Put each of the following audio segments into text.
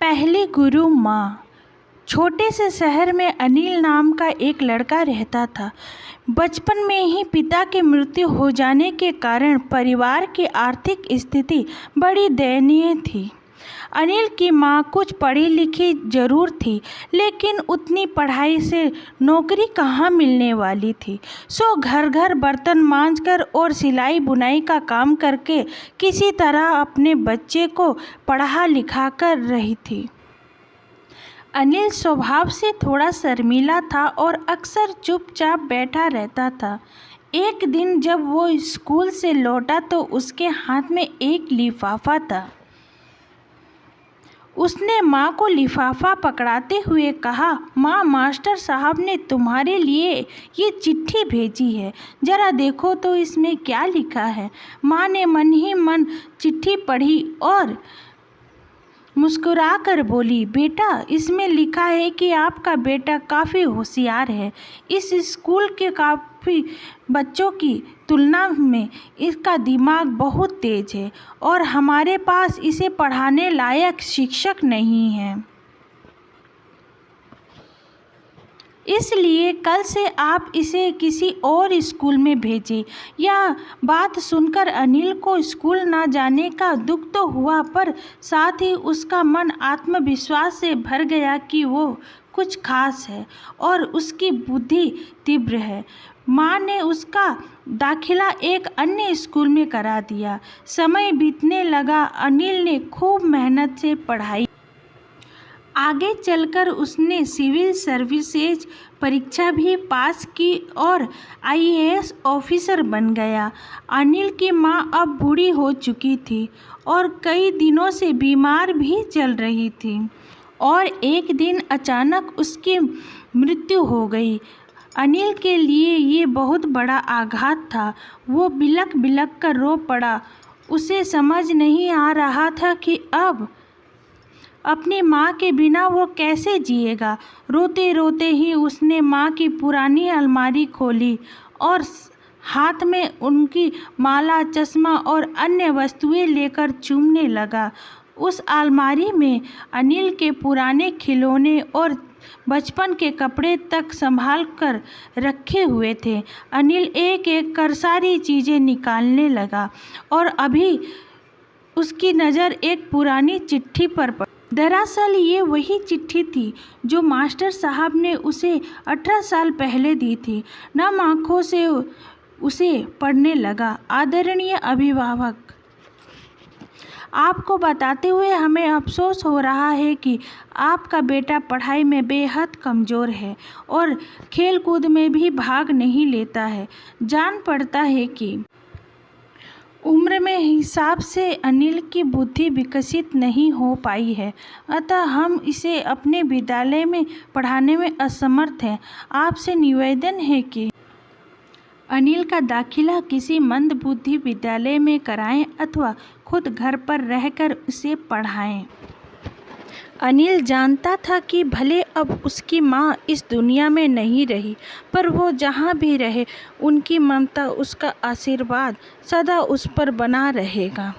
पहली गुरु माँ। छोटे से शहर में अनिल नाम का एक लड़का रहता था। बचपन में ही पिता की मृत्यु हो जाने के कारण परिवार की आर्थिक स्थिति बड़ी दयनीय थी। अनिल की माँ कुछ पढ़ी लिखी जरूर थी, लेकिन उतनी पढ़ाई से नौकरी कहाँ मिलने वाली थी। सो घर घर बर्तन मांजकर और सिलाई बुनाई का काम करके किसी तरह अपने बच्चे को पढ़ा लिखा कर रही थी। अनिल स्वभाव से थोड़ा शर्मीला था और अक्सर चुपचाप बैठा रहता था। एक दिन जब वो स्कूल से लौटा तो उसके हाथ में एक लिफाफा था। उसने माँ को लिफाफा पकड़ाते हुए कहा, माँ, मास्टर साहब ने तुम्हारे लिए ये चिट्ठी भेजी है, ज़रा देखो तो इसमें क्या लिखा है। माँ ने मन ही मन चिट्ठी पढ़ी और मुस्कुराकर बोली, बेटा, इसमें लिखा है कि आपका बेटा काफ़ी होशियार है। इस स्कूल के काफ़ी बच्चों की तुलना में इसका दिमाग बहुत तेज है और हमारे पास इसे पढ़ाने लायक शिक्षक नहीं हैं। इसलिए कल से आप इसे किसी और स्कूल में भेजें। यह बात सुनकर अनिल को स्कूल न जाने का दुख तो हुआ, पर साथ ही उसका मन आत्मविश्वास से भर गया कि वो कुछ खास है और उसकी बुद्धि तीव्र है। माँ ने उसका दाखिला एक अन्य स्कूल में करा दिया। समय बीतने लगा। अनिल ने खूब मेहनत से पढ़ाई। आगे चलकर उसने सिविल सर्विसेज परीक्षा भी पास की और आईएएस ऑफिसर बन गया। अनिल की माँ अब बूढ़ी हो चुकी थी और कई दिनों से बीमार भी चल रही थी और एक दिन अचानक उसकी मृत्यु हो गई। अनिल के लिए ये बहुत बड़ा आघात था। वो बिलख बिलख कर रो पड़ा। उसे समझ नहीं आ रहा था कि अब अपनी माँ के बिना वो कैसे जिएगा। रोते रोते ही उसने माँ की पुरानी अलमारी खोली और हाथ में उनकी माला, चश्मा और अन्य वस्तुएं लेकर चूमने लगा। उस अलमारी में अनिल के पुराने खिलौने और बचपन के कपड़े तक संभाल कर रखे हुए थे। अनिल एक एक कर सारी चीज़ें निकालने लगा और अभी उसकी नज़र एक पुरानी चिट्ठी पर पड़ी। दरअसल ये वही चिट्ठी थी जो मास्टर साहब ने उसे 18 साल पहले दी थी। नम आँखों से उसे पढ़ने लगा। आदरणीय अभिभावक, आपको बताते हुए हमें अफसोस हो रहा है कि आपका बेटा पढ़ाई में बेहद कमज़ोर है और खेल कूद में भी भाग नहीं लेता है। जान पड़ता है कि उम्र में हिसाब से अनिल की बुद्धि विकसित नहीं हो पाई है, अतः हम इसे अपने विद्यालय में पढ़ाने में असमर्थ हैं। आपसे निवेदन है कि अनिल का दाखिला किसी मंदबुद्धि विद्यालय में कराएं अथवा खुद घर पर रहकर उसे पढ़ाएं। अनिल जानता था कि भले अब उसकी माँ इस दुनिया में नहीं रही, पर वो जहाँ भी रहे उनकी ममता, उसका आशीर्वाद सदा उस पर बना रहेगा।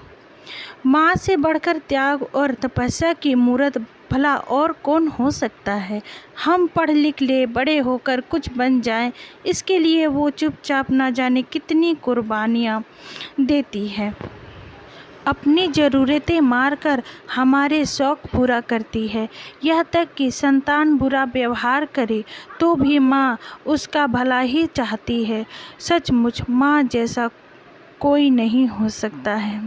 माँ से बढ़कर त्याग और तपस्या की मूरत भला और कौन हो सकता है। हम पढ़ लिख ले, बड़े होकर कुछ बन जाएं, इसके लिए वो चुपचाप न जाने कितनी कुर्बानियाँ देती है। अपनी ज़रूरतें मारकर हमारे शौक़ पूरा करती है। यह तक कि संतान बुरा व्यवहार करे तो भी माँ उसका भला ही चाहती है। सचमुच माँ जैसा कोई नहीं हो सकता है।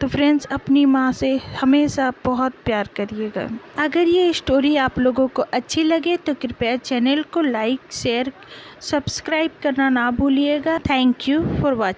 तो फ्रेंड्स, अपनी माँ से हमेशा बहुत प्यार करिएगा। अगर ये स्टोरी आप लोगों को अच्छी लगे तो कृपया चैनल को लाइक, शेयर, सब्सक्राइब करना ना भूलिएगा। Thank you for watching.